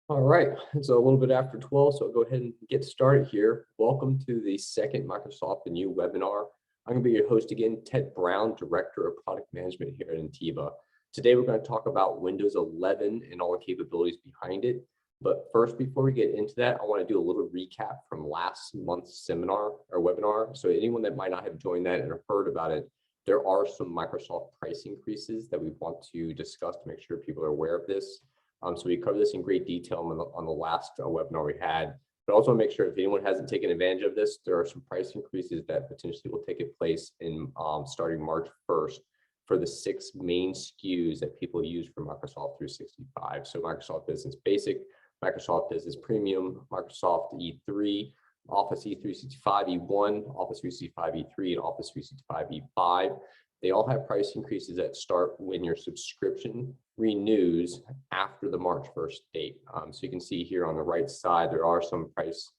All right, it's a little bit after 12, so I'll go ahead and get started here. Welcome to the second Microsoft the New webinar. I'm going to be your host again, Ted Brown, Director of Product Management here at Ntiva. Today, we're going to talk about Windows 11 and all the capabilities behind it. But first, before we get into that, I want to do a little recap from last month's seminar or webinar. So anyone that might not have joined that and heard about it, there are some Microsoft price increases that we want to discuss to make sure people are aware of this. So we covered this in great detail on the last webinar we had, but also make sure if anyone hasn't taken advantage of this, there are some price increases that potentially will take place in starting March 1st for the 6 main SKUs that people use for Microsoft 365. So Microsoft Business Basic, Microsoft Business Premium, Microsoft E3, Office E365 E1, Office 365 E3, and Office 365 E5. They all have price increases that start when your subscription renews after the March 1st date. So you can see here on the right side, there are some price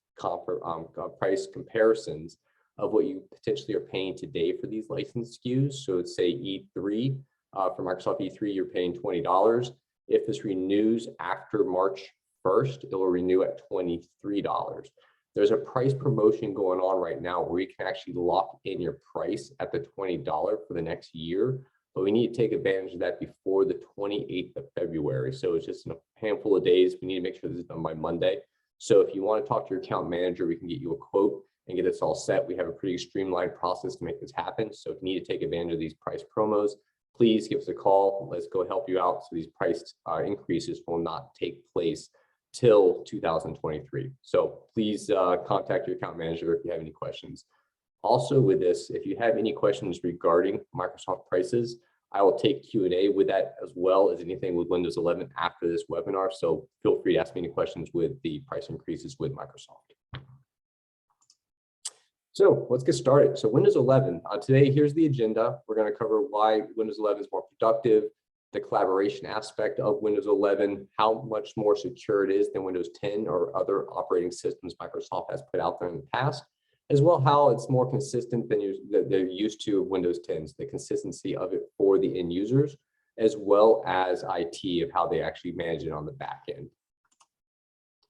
comparisons of what you potentially are paying today for these licensed SKUs. So let's say E3, for Microsoft E3, you're paying $20. If this renews after March 1st, it will renew at $23. There's a price promotion going on right now where you can actually lock in your price at the $20 for the next year, but we need to take advantage of that before the 28th of February. So it's just in a handful of days. We need to make sure this is done by Monday. So if you want to talk to your account manager, we can get you a quote and get this all set. We have a pretty streamlined process to make this happen. So if you need to take advantage of these price promos, please give us a call. Let's go help you out so these price increases will not take place till 2023. So please contact your account manager if you have any questions. Also with this, if you have any questions regarding Microsoft prices, I will take Q&A with that as well as anything with Windows 11 after this webinar. So feel free to ask me any questions with the price increases with Microsoft. So let's get started. So Windows 11, today, here's the agenda. We're going to cover why Windows 11 is more productive, the collaboration aspect of Windows 11, how much more secure it is than Windows 10 or other operating systems Microsoft has put out there in the past, as well how it's more consistent than they're used to Windows 10s, the consistency of it for the end users, as well as IT of how they actually manage it on the back end.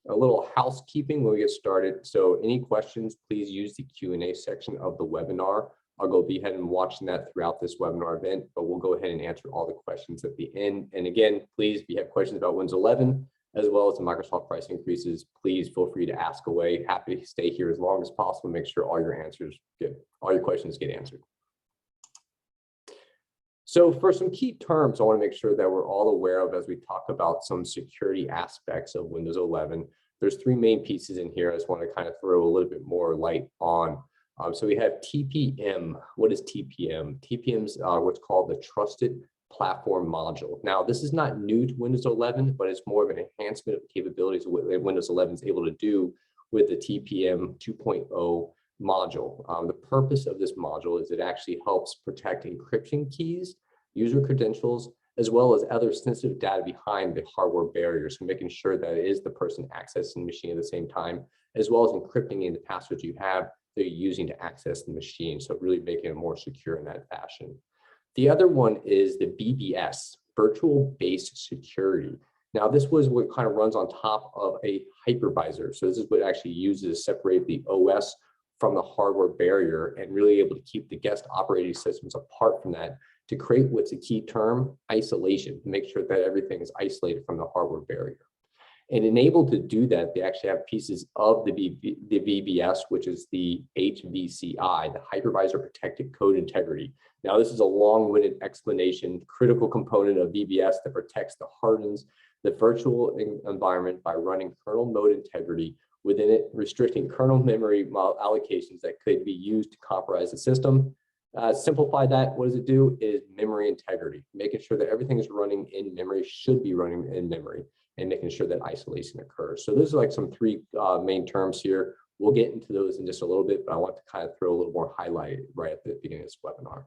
A little housekeeping when we get started. So any questions, please use the Q&A section of the webinar. I'll go ahead and watching that throughout this webinar event, but we'll go ahead and answer all the questions at the end. And again, please, if you have questions about Windows 11, as well as the Microsoft price increases, please feel free to ask away. Happy to stay here as long as possible, make sure all your questions get answered. So for some key terms, I want to make sure that we're all aware of as we talk about some security aspects of Windows 11. There's 3 main pieces in here I just want to kind of throw a little bit more light on. So we have TPM. What is TPM? TPM is what's called the Trusted Platform Module. Now, this is not new to Windows 11, but it's more of an enhancement of the capabilities of what Windows 11 is able to do with the TPM 2.0 module. The purpose of this module is it actually helps protect encryption keys, user credentials, as well as other sensitive data behind the hardware barriers, so making sure that it is the person accessing the machine at the same time, as well as encrypting in the passwords you have they're using to access the machine. So really making it more secure in that fashion. The other one is the VBS, Virtual Based Security. Now, this was what kind of runs on top of a hypervisor. So this is what actually uses to separate the OS from the hardware barrier and really able to keep the guest operating systems apart from that to create what's a key term, isolation, to make sure that everything is isolated from the hardware barrier. And enabled to do that, they actually have pieces of the VBS, which is the HVCI, the Hypervisor Protected Code Integrity. Now, this is a long-winded explanation, critical component of VBS that protects the hardens the virtual environment by running kernel mode integrity within it, restricting kernel memory allocations that could be used to compromise the system. Simplify that, what does it do is memory integrity, making sure that everything is running in memory, should be running in memory, and making sure that isolation occurs. So those are like some 3 main terms here. We'll get into those in just a little bit, but I want to kind of throw a little more highlight right at the beginning of this webinar.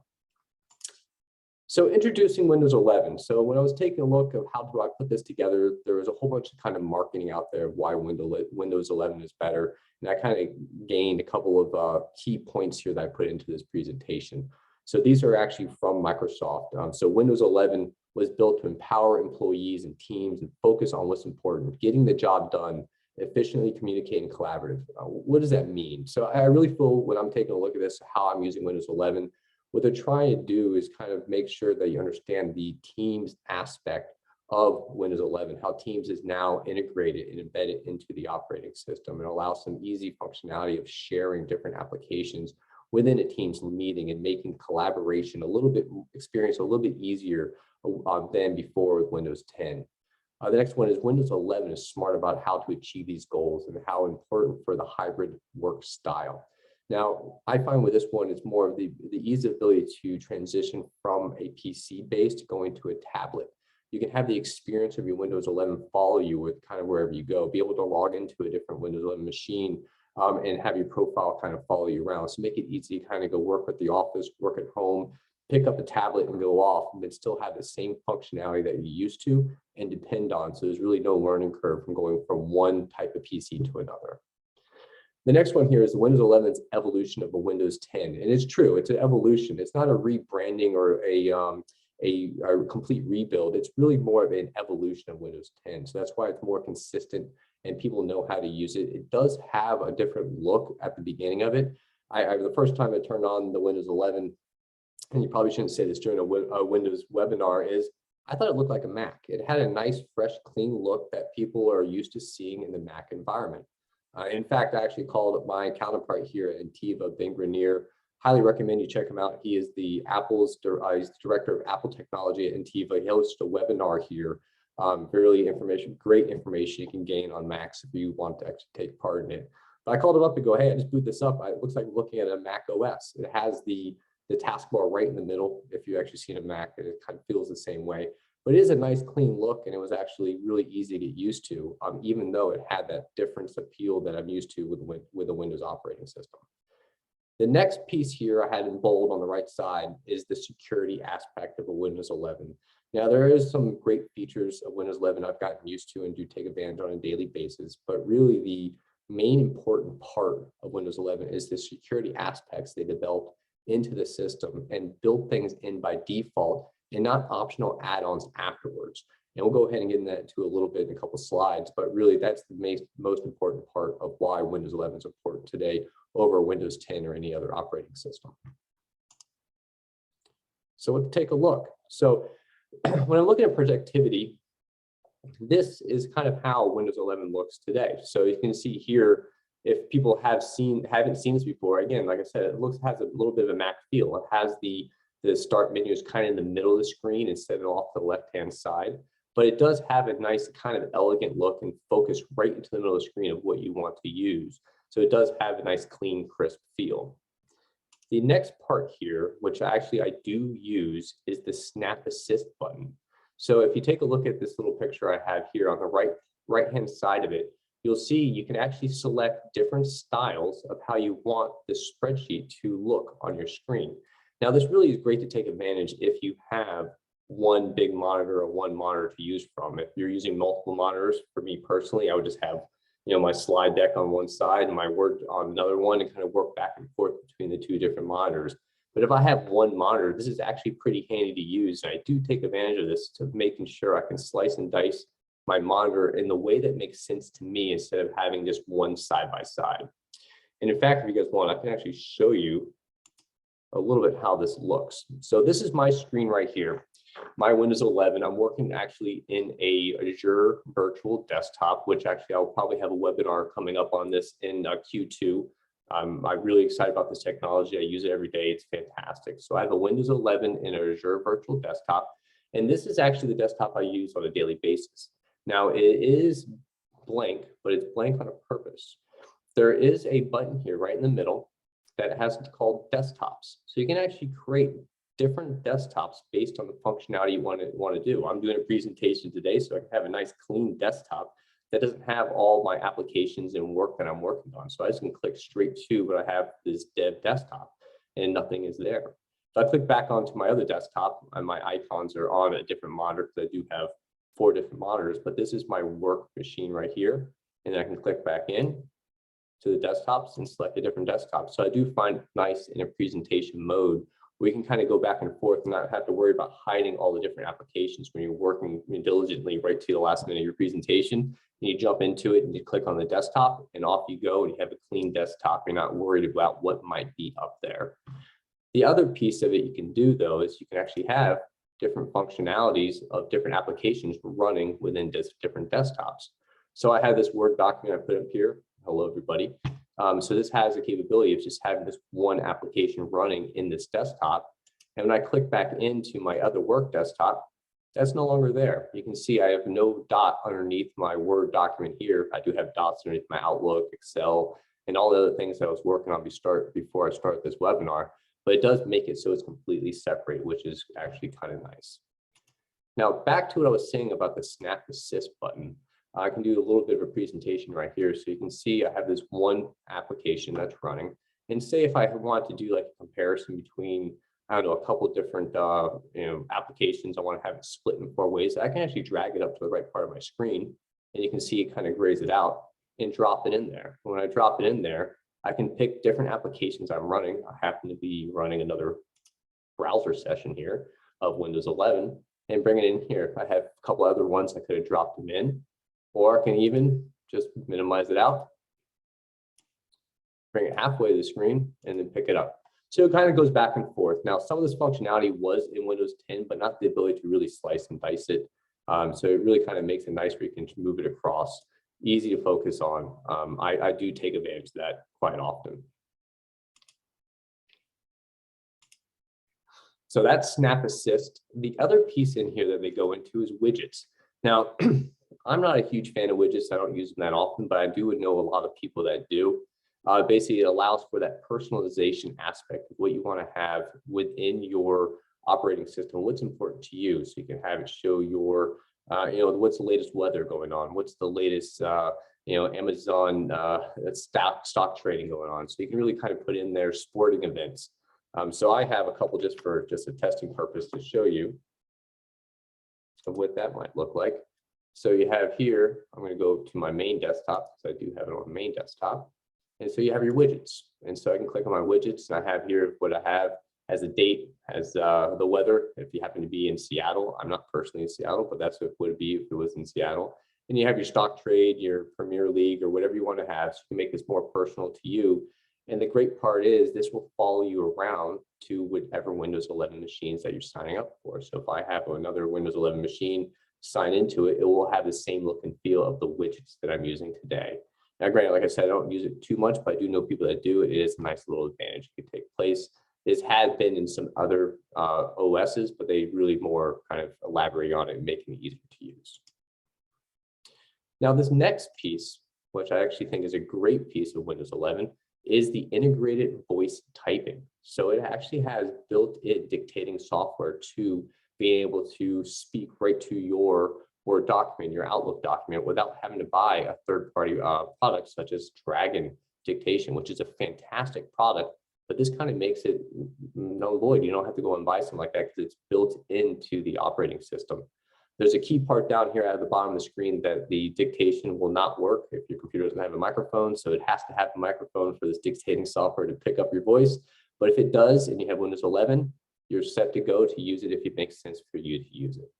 So introducing Windows 11. So when I was taking a look of how do I put this together, there was a whole bunch of kind of marketing out there of why Windows 11 is better. And I kind of gained a couple of key points here that I put into this presentation. So these are actually from Microsoft. So Windows 11 was built to empower employees and teams and focus on what's important, getting the job done, efficiently communicating, collaborative. What does that mean? So I really feel when I'm taking a look at this, how I'm using Windows 11, what they're trying to do is kind of make sure that you understand the Teams aspect of Windows 11, how Teams is now integrated and embedded into the operating system and allows some easy functionality of sharing different applications within a Teams meeting and making collaboration a little bit easier than before with Windows 10. The next one is Windows 11 is smart about how to achieve these goals and how important for the hybrid work style. Now, I find with this one, it's more of the easy ability to transition from a PC based going to a tablet. You can have the experience of your Windows 11 follow you with kind of wherever you go, be able to log into a different Windows 11 machine and have your profile kind of follow you around. So make it easy to kind of go work at the office, work at home, pick up a tablet and go off, but still have the same functionality that you used to and depend on. So there's really no learning curve from going from one type of PC to another. The next one here is the Windows 11's evolution of a Windows 10. And it's true, it's an evolution. It's not a rebranding or a complete rebuild. It's really more of an evolution of Windows 10. So that's why it's more consistent and people know how to use it. It does have a different look at the beginning of it. The first time I turned on the Windows 11, and you probably shouldn't say this during a Windows webinar, is I thought it looked like a Mac. It had a nice, fresh, clean look that people are used to seeing in the Mac environment. In fact, I actually called my counterpart here at Ntiva, Ben Grenier. Highly recommend you check him out. He is he's the director of Apple Technology at Ntiva. He hosts a webinar here. Great information you can gain on Macs if you want to actually take part in it. But I called him up and go, hey, I just boot this up. It looks like I'm looking at a Mac OS. It has the taskbar right in the middle. If you actually seen a Mac, it kind of feels the same way. But it is a nice clean look, and it was actually really easy to get used to, even though it had that difference appeal that I'm used to with the Windows operating system. The next piece here I had in bold on the right side is the security aspect of a Windows 11. Now, there is some great features of Windows 11 I've gotten used to and do take advantage on a daily basis, but really the main important part of Windows 11 is the security aspects they developed into the system and build things in by default and not optional add-ons afterwards. And we'll go ahead and get into that a little bit in a couple of slides, but really that's the most important part of why Windows 11 is important today over Windows 10 or any other operating system. So let's take a look. So when I'm looking at Projectivity, this is kind of how Windows 11 looks today. So you can see here, if people haven't seen this before, again, like I said, it has a little bit of a Mac feel. It has the start menu is kind of in the middle of the screen instead of off the left-hand side, but it does have a nice kind of elegant look and focus right into the middle of the screen of what you want to use. So it does have a nice, clean, crisp feel. The next part here, which actually I do use, is the Snap Assist button. So if you take a look at this little picture I have here on the right-hand side of it, you'll see you can actually select different styles of how you want the spreadsheet to look on your screen. Now, this really is great to take advantage if you have one big monitor or one monitor to use from. If you're using multiple monitors, for me personally, I would just have my slide deck on one side and my Word on another one and kind of work back and forth between the two different monitors. But if I have one monitor, this is actually pretty handy to use. And I do take advantage of this to making sure I can slice and dice my monitor in the way that makes sense to me instead of having just one side by side. And in fact, if you guys want, I can actually show you a little bit how this looks. So this is my screen right here, my Windows 11. I'm working actually in a Azure virtual desktop, which actually I'll probably have a webinar coming up on this in Q2. I'm really excited about this technology. I use it every day. It's fantastic. So I have a Windows 11 in an Azure virtual desktop, and this is actually the desktop I use on a daily basis. Now it is blank, but it's blank on a purpose. There is a button here right in the middle that has what's called desktops. So you can actually create different desktops based on the functionality you want to do. I'm doing a presentation today, so I can have a nice clean desktop that doesn't have all my applications and work that I'm working on. So I just can click straight to what I have, this dev desktop, and nothing is there. So I click back onto my other desktop, and my icons are on a different monitor because I do have 4 different monitors, but this is my work machine right here. And I can click back in to the desktops and select a different desktop. So I do find it nice in a presentation mode we can kind of go back and forth and not have to worry about hiding all the different applications when you're working diligently right to the last minute of your presentation. And you jump into it and you click on the desktop and off you go, and you have a clean desktop. You're not worried about what might be up there. The other piece of it you can do, though, is you can actually have different functionalities of different applications running within different desktops. So I have this Word document I put up here. Hello, everybody. So this has the capability of just having this one application running in this desktop. And when I click back into my other work desktop, that's no longer there. You can see I have no dot underneath my Word document here. I do have dots underneath my Outlook, Excel, and all the other things that I was working on before I start this webinar. But it does make it so it's completely separate, which is actually kind of nice. Now, back to what I was saying about the Snap Assist button. I can do a little bit of a presentation right here. So you can see I have this one application that's running. And say if I want to do like a comparison between, I don't know, a couple of different applications, I want to have it split in 4 ways, I can actually drag it up to the right part of my screen. And you can see it kind of grays it out and drop it in there. When I drop it in there, I can pick different applications I'm running. I happen to be running another browser session here of Windows 11 and bring it in here. I have a couple other ones I could have dropped them in, or I can even just minimize it out, bring it halfway to the screen, and then pick it up. So it kind of goes back and forth. Now, some of this functionality was in Windows 10, but not the ability to really slice and dice it. So it really kind of makes it nice where you can move it across, easy to focus on. I do take advantage of that quite often. So that's Snap Assist. The other piece in here that they go into is widgets. Now, I'm not a huge fan of widgets. I don't use them that often, but I do know a lot of people that do. Basically, it allows for that personalization aspect of what you want to have within your operating system, what's important to you. So you can have it show your, what's the latest weather going on, what's the latest, Amazon stock trading going on. So you can really kind of put in there sporting events. So I have a couple just for a testing purpose to show you of what that might look like. So you have here, I'm going to go to my main desktop, because I do have it on the main desktop. And so you have your widgets. And so I can click on my widgets, and I have here what I have as a date, as the weather, if you happen to be in Seattle. I'm not personally in Seattle, but that's what it would be if it was in Seattle. And you have your stock trade, your Premier League, or whatever you want to have, so you can make this more personal to you. And the great part is this will follow you around to whatever Windows 11 machines that you're signing up for. So if I have another Windows 11 machine, sign into it, it will have the same look and feel of the widgets that I'm using today. Now, granted, like I said, I don't use it too much, but I do know people that do. It is a nice little advantage that could take place. This has been in some other OSs, but they really more kind of elaborate on it and making it easier to use. Now, this next piece, which I actually think is a great piece of Windows 11, is the integrated voice typing. So it actually has built-in dictating software to be able to speak right to your Word document, your Outlook document, without having to buy a third-party product such as Dragon Dictation, which is a fantastic product. But this kind of makes it null and void. You don't have to go and buy something like that because it's built into the operating system. There's a key part down here at the bottom of the screen that the dictation will not work if your computer doesn't have a microphone. So it has to have a microphone for this dictating software to pick up your voice. But if it does, and you have Windows 11, you're set to go to use it if it makes sense for you to use it.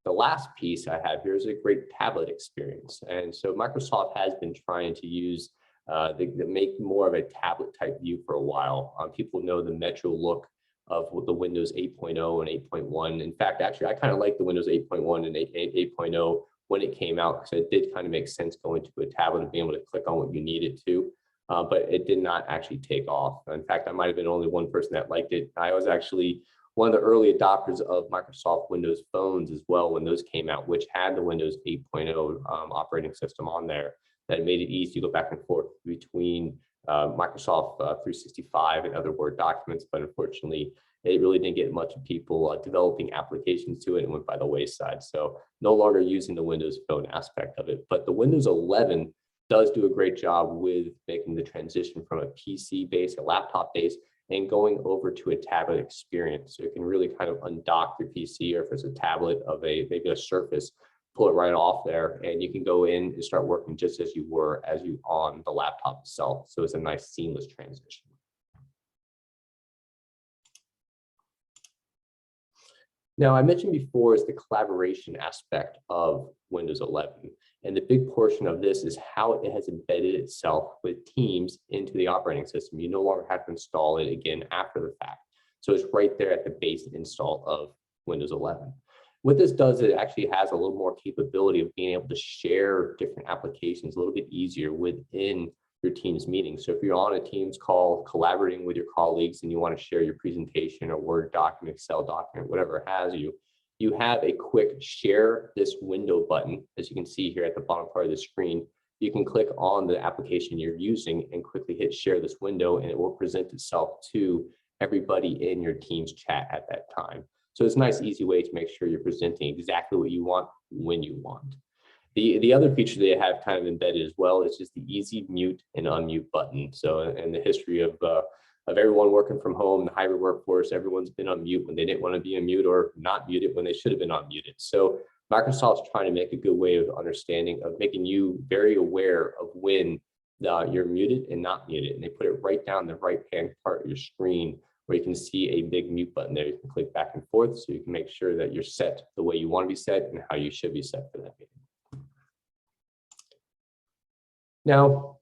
The last piece I have here is a great tablet experience. And so Microsoft has been trying to use, make more of a tablet type view for a while. People know the Metro look of the Windows 8.0 and 8.1. In fact, actually, I kind of like the Windows 8.1 and 8.0 when it came out, because it did kind of make sense going to a tablet and being able to click on what you needed to, but it did not actually take off. In fact, I might have been only one person that liked it. I was actually one of the early adopters of Microsoft Windows phones as well when those came out, which had the Windows 8.0 operating system on there. That made it easy to go back and forth between Microsoft 365 and other Word documents, but unfortunately, it really didn't get much of people developing applications to it and went by the wayside. So no longer using the Windows Phone aspect of it. But the Windows 11 does do a great job with making the transition from a PC base, a laptop base, and going over to a tablet experience. So you can really kind of undock your PC, or if it's a tablet of maybe a Surface, pull it right off there, and you can go in and start working just as you were on the laptop itself. So it's a nice seamless transition. Now, I mentioned before is the collaboration aspect of Windows 11. And the big portion of this is how it has embedded itself with Teams into the operating system. You no longer have to install it again after the fact. So it's right there at the base install of Windows 11. What this does, it actually has a little more capability of being able to share different applications a little bit easier within your Teams meeting. So if you're on a Teams call, collaborating with your colleagues, and you want to share your presentation or Word document, Excel document, whatever it has you, you have a quick share this window button, as you can see here at the bottom part of the screen. You can click on the application you're using and quickly hit share this window, and it will present itself to everybody in your Teams chat at that time. So it's a nice, easy way to make sure you're presenting exactly what you want when you want. The other feature they have kind of embedded as well is just the easy mute and unmute button. So in the history of everyone working from home, the hybrid workforce, everyone's been on mute when they didn't want to be on mute, or not muted when they should have been unmuted. So Microsoft's trying to make a good way of understanding, of making you very aware of when you're muted and not muted. And they put it right down the right-hand part of your screen, where you can see a big mute button there. You can click back and forth so you can make sure that you're set the way you want to be set and how you should be set for that meeting. Now,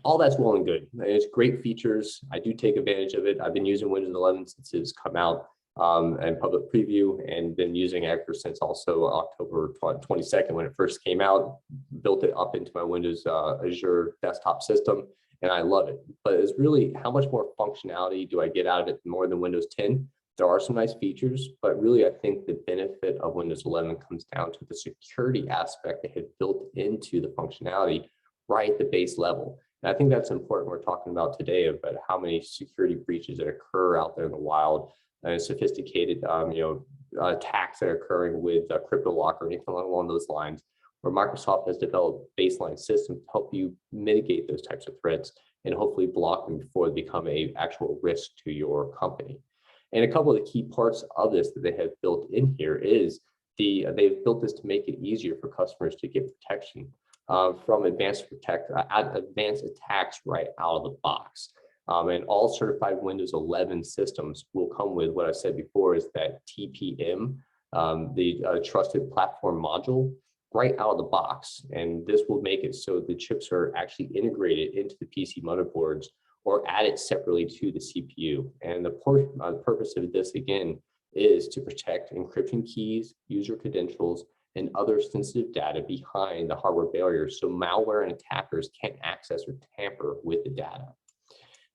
all that's well and good. It's great features. I do take advantage of it. I've been using Windows 11 since it's come out and public preview, and been using it ever since also October 22nd when it first came out. Built it up into my Windows Azure desktop system, and I love it. But it's really how much more functionality do I get out of it more than Windows 10? There are some nice features, but really I think the benefit of Windows 11 comes down to the security aspect they had built into the functionality right at the base level. And I think that's important. We're talking about today about how many security breaches that occur out there in the wild, and sophisticated attacks that are occurring with CryptoLocker or anything along those lines, where Microsoft has developed baseline systems to help you mitigate those types of threats and hopefully block them before they become an actual risk to your company. And a couple of the key parts of this that they have built in here is they've built this to make it easier for customers to get protection from advanced attacks right out of the box. And all certified Windows 11 systems will come with what I said before is that TPM, the Trusted Platform Module, right out of the box. And this will make it so the chips are actually integrated into the PC motherboards or added separately to the CPU. And the purpose of this, again, is to protect encryption keys, user credentials, and other sensitive data behind the hardware barriers, so malware and attackers can't access or tamper with the data.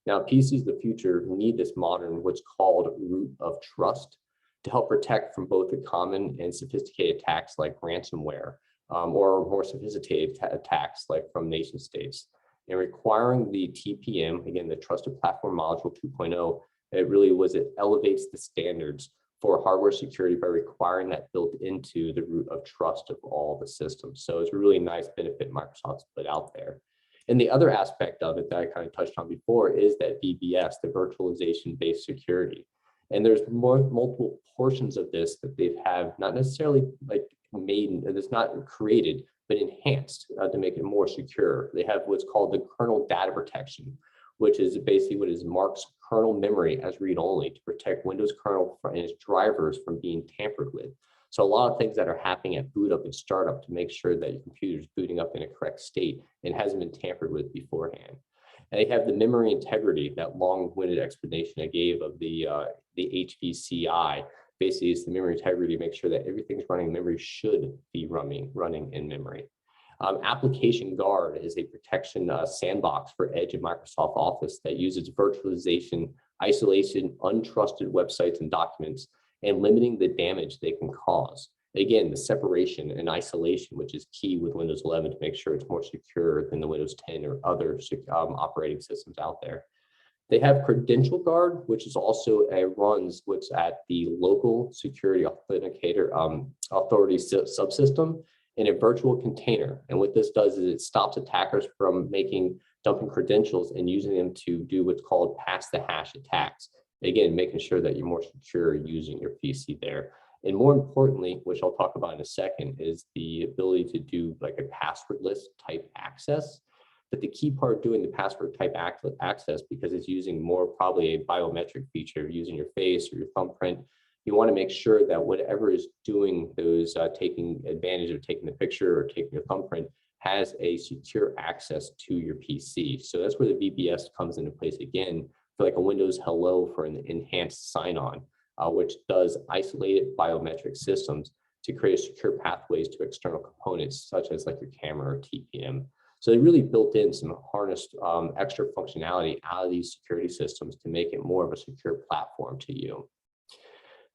Now, PCs of the future need this modern, what's called root of trust, to help protect from both the common and sophisticated attacks like ransomware, or more sophisticated attacks like from nation states. And requiring the TPM, again, the Trusted Platform Module 2.0, it elevates the standards for hardware security by requiring that built into the root of trust of all the systems. So it's a really nice benefit Microsoft's put out there. And the other aspect of it that I kind of touched on before is that VBS, the virtualization-based security. And there's multiple portions of this that they've not necessarily like made, it's not created, but enhanced to make it more secure. They have what's called the kernel data protection, which is basically what is marks kernel memory as read-only to protect Windows kernel and its drivers from being tampered with. So a lot of things that are happening at boot up and startup to make sure that your computer is booting up in a correct state and hasn't been tampered with beforehand. And they have the memory integrity, that long-winded explanation I gave of the HVCI. Basically, it's the memory integrity to make sure that everything's running in memory should be running in memory. Application Guard is a protection sandbox for Edge and Microsoft Office that uses virtualization, isolation, untrusted websites and documents, and limiting the damage they can cause. Again, the separation and isolation, which is key with Windows 11 to make sure it's more secure than the Windows 10 or other operating systems out there. They have Credential Guard, which is also runs what's at the local security authenticator authority subsystem in a virtual container. And what this does is it stops attackers from dumping credentials and using them to do what's called pass the hash attacks. Again, making sure that you're more secure using your PC there. And more importantly, which I'll talk about in a second, is the ability to do like a passwordless type access. But the key part doing the password type access, because it's using more probably a biometric feature using your face or your thumbprint, you want to make sure that whatever is doing those taking advantage of taking the picture or taking a thumbprint has a secure access to your PC. So that's where the VPS comes into place again for like a Windows Hello for an enhanced sign-on, which does isolated biometric systems to create secure pathways to external components, such as like your camera or TPM. So they really built in some harnessed extra functionality out of these security systems to make it more of a secure platform to you.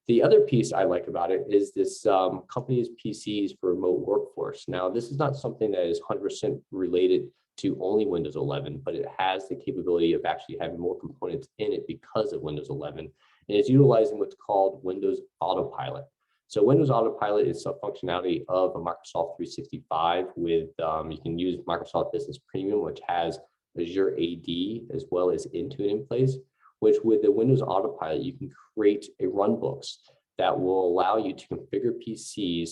The other piece I like about it is this company's PCs for remote workforce. Now, this is not something that is 100% related to only Windows 11, but it has the capability of actually having more components in it because of Windows 11, and it's utilizing what's called Windows Autopilot. So Windows Autopilot is a functionality of a Microsoft 365 with, you can use Microsoft Business Premium, which has Azure AD as well as Intune in place, which with the Windows Autopilot, you can create a runbooks that will allow you to configure PCs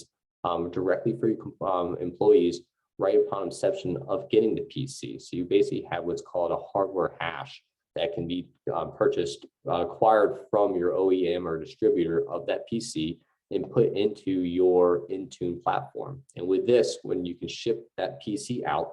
directly for your employees right upon inception of getting the PC. So you basically have what's called a hardware hash that can be purchased, acquired from your OEM or distributor of that PC and put into your Intune platform. And with this, when you can ship that PC out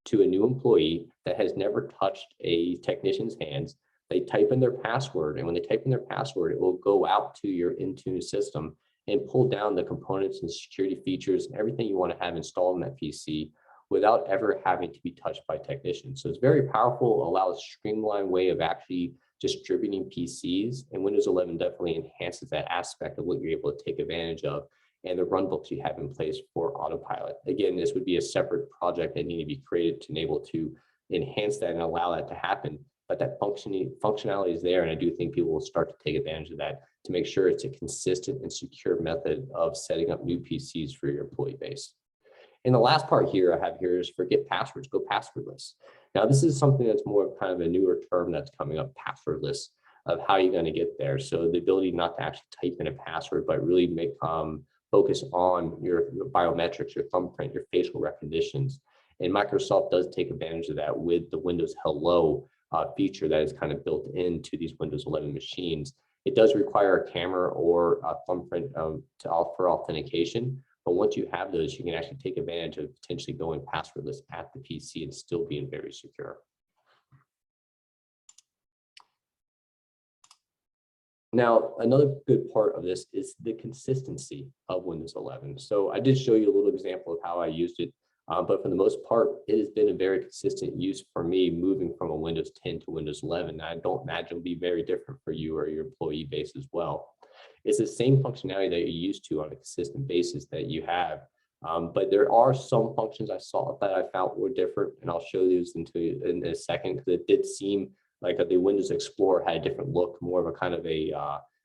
to a new employee that has never touched a technician's hands, they type in their password, and when they type in their password, it will go out to your Intune system and pull down the components and security features and everything you want to have installed in that PC without ever having to be touched by technicians. So it's very powerful, allows a streamlined way of actually distributing PCs, and Windows 11 definitely enhances that aspect of what you're able to take advantage of and the runbooks you have in place for Autopilot. Again, this would be a separate project that need to be created to enable to enhance that and allow that to happen. But that functionality is there, and I do think people will start to take advantage of that to make sure it's a consistent and secure method of setting up new PCs for your employee base. And the last part here I have here is forget passwords, go passwordless. Now, this is something that's more of kind of a newer term that's coming up, passwordless, of how you're going to get there. So the ability not to actually type in a password, but really make focus on your biometrics, your thumbprint, your facial recognitions. And Microsoft does take advantage of that with the Windows Hello feature that is kind of built into these Windows 11 machines. It does require a camera or a thumbprint for authentication, but once you have those, you can actually take advantage of potentially going passwordless at the PC and still being very secure. Now, another good part of this is the consistency of Windows 11. So I did show you a little example of how I used it. But for the most part, it has been a very consistent use for me moving from a Windows 10 to Windows 11. I don't imagine it'll be very different for you or your employee base as well. It's the same functionality that you're used to on a consistent basis that you have. But there are some functions I saw that I found were different, and I'll show those in a second, because it did seem like the Windows Explorer had a different look, more of a kind of a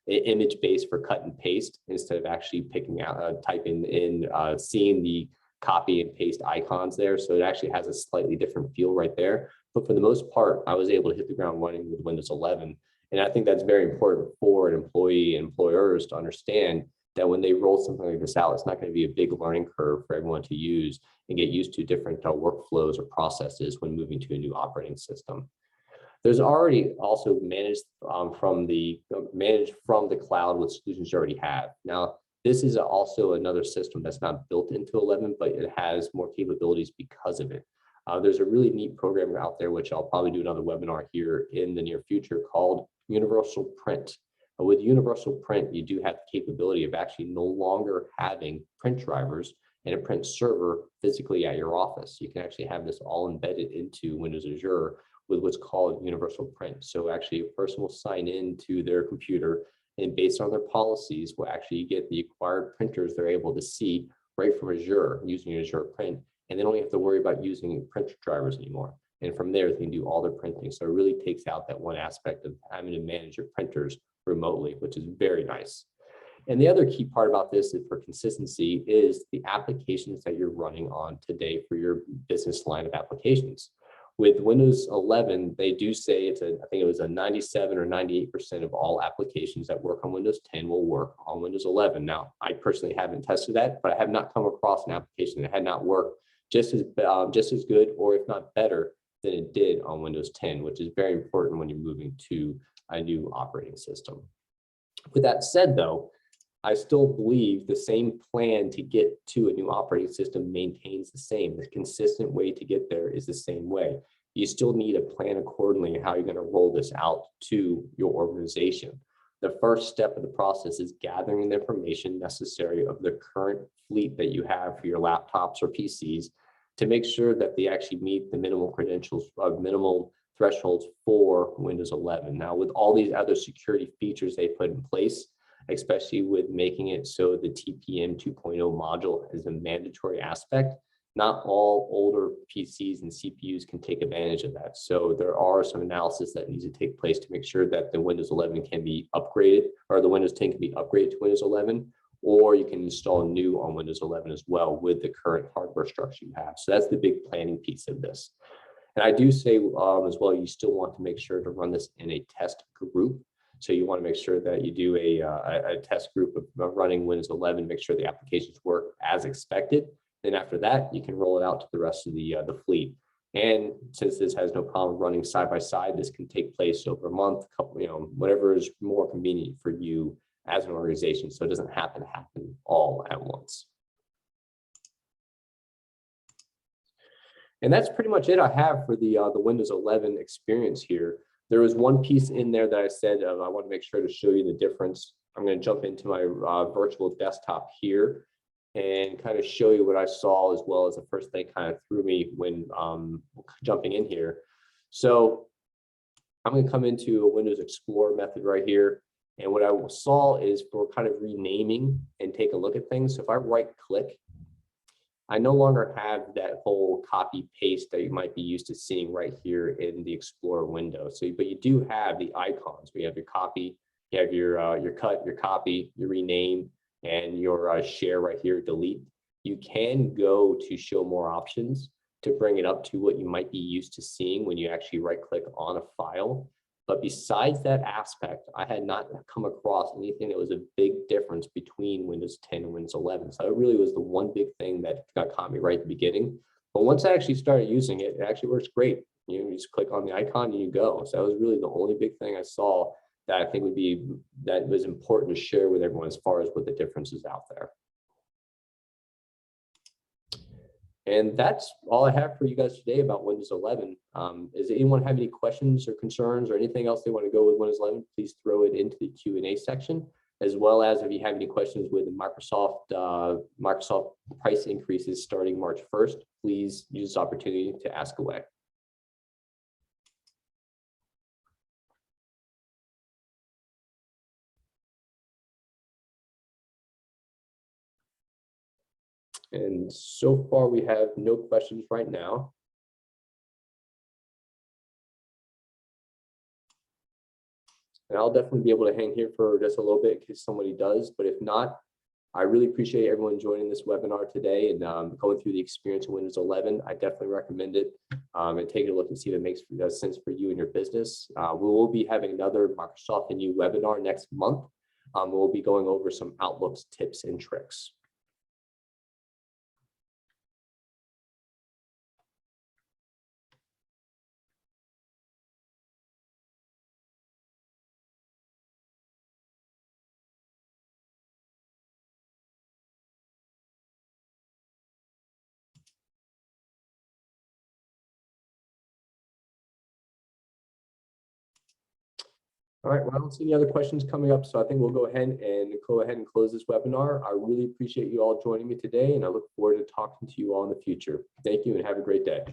image base for cut and paste instead of actually picking out, typing in, seeing the copy and paste icons there. So it actually has a slightly different feel right there. But for the most part, I was able to hit the ground running with Windows 11. And I think that's very important for an employee and employers to understand that when they roll something like this out, it's not going to be a big learning curve for everyone to use and get used to different workflows or processes when moving to a new operating system. There's already also managed from the cloud with solutions you already have. Now, this is also another system that's not built into 11, but it has more capabilities because of it. There's a really neat program out there, which I'll probably do another webinar here in the near future, called Universal Print. With Universal Print, you do have the capability of actually no longer having print drivers and a print server physically at your office. You can actually have this all embedded into Windows Azure with what's called Universal Print. So actually a person will sign in to their computer, and based on their policies, will actually get the acquired printers they're able to see right from Azure using Azure Print, and they don't have to worry about using print drivers anymore. And from there, they can do all their printing. So it really takes out that one aspect of having to manage your printers remotely, which is very nice. And the other key part about this is for consistency is the applications that you're running on today for your business line of applications. With Windows 11, they do say I think it was a 97 or 98% of all applications that work on Windows 10 will work on Windows 11. Now, I personally haven't tested that, but I have not come across an application that had not worked just as good, or if not better, than it did on Windows 10, which is very important when you're moving to a new operating system. With that said, though, I still believe the same plan to get to a new operating system maintains the same. The consistent way to get there is the same way. You still need to plan accordingly how you're going to roll this out to your organization. The first step of the process is gathering the information necessary of the current fleet that you have for your laptops or PCs to make sure that they actually meet the minimal credentials, minimal thresholds for Windows 11. Now, with all these other security features they put in place, especially with making it so the TPM 2.0 module is a mandatory aspect, not all older PCs and CPUs can take advantage of that. So there are some analysis that needs to take place to make sure that the Windows 11 can be upgraded, or the Windows 10 can be upgraded to Windows 11, or you can install new on Windows 11 as well with the current hardware structure you have. So that's the big planning piece of this. And I do say as well, you still want to make sure to run this in a test group. So you want to make sure that you do a test group of running Windows 11, make sure the applications work as expected. Then after that, you can roll it out to the rest of the fleet. And since this has no problem running side by side, this can take place over a month, couple, whatever is more convenient for you as an organization. So it doesn't happen all at once. And that's pretty much it I have for the Windows 11 experience here. There was one piece in there that I said I want to make sure to show you the difference. I'm going to jump into my virtual desktop here and kind of show you what I saw, as well as the first thing kind of threw me when jumping in here. So I'm going to come into a Windows Explorer method right here. And what I saw is for kind of renaming and take a look at things. So if I right click, I no longer have that whole copy paste that you might be used to seeing right here in the Explorer window. So, but you do have the icons. We have your copy, you have your cut, your copy, your rename, and your share right here, delete. You can go to show more options to bring it up to what you might be used to seeing when you actually right click on a file. But besides that aspect, I had not come across anything that was a big difference between Windows 10 and Windows 11. So it really was the one big thing that caught me right at the beginning. But once I actually started using it, it actually works great. You just click on the icon and you go. So that was really the only big thing I saw that I think that was important to share with everyone as far as what the difference is out there. And that's all I have for you guys today about Windows 11. Does anyone have any questions or concerns or anything else they want to go with Windows 11? Please throw it into the Q&A section, as well as if you have any questions with the Microsoft price increases starting March 1st, please use this opportunity to ask away. And so far, we have no questions right now. And I'll definitely be able to hang here for just a little bit in case somebody does. But if not, I really appreciate everyone joining this webinar today and going through the experience of Windows 11. I definitely recommend it and take a look and see if it makes sense for you and your business. We will be having another Microsoft and you webinar next month. We'll be going over some Outlook tips and tricks. All right, well, I don't see any other questions coming up, so I think we'll go ahead and close this webinar. I really appreciate you all joining me today, and I look forward to talking to you all in the future. Thank you and have a great day.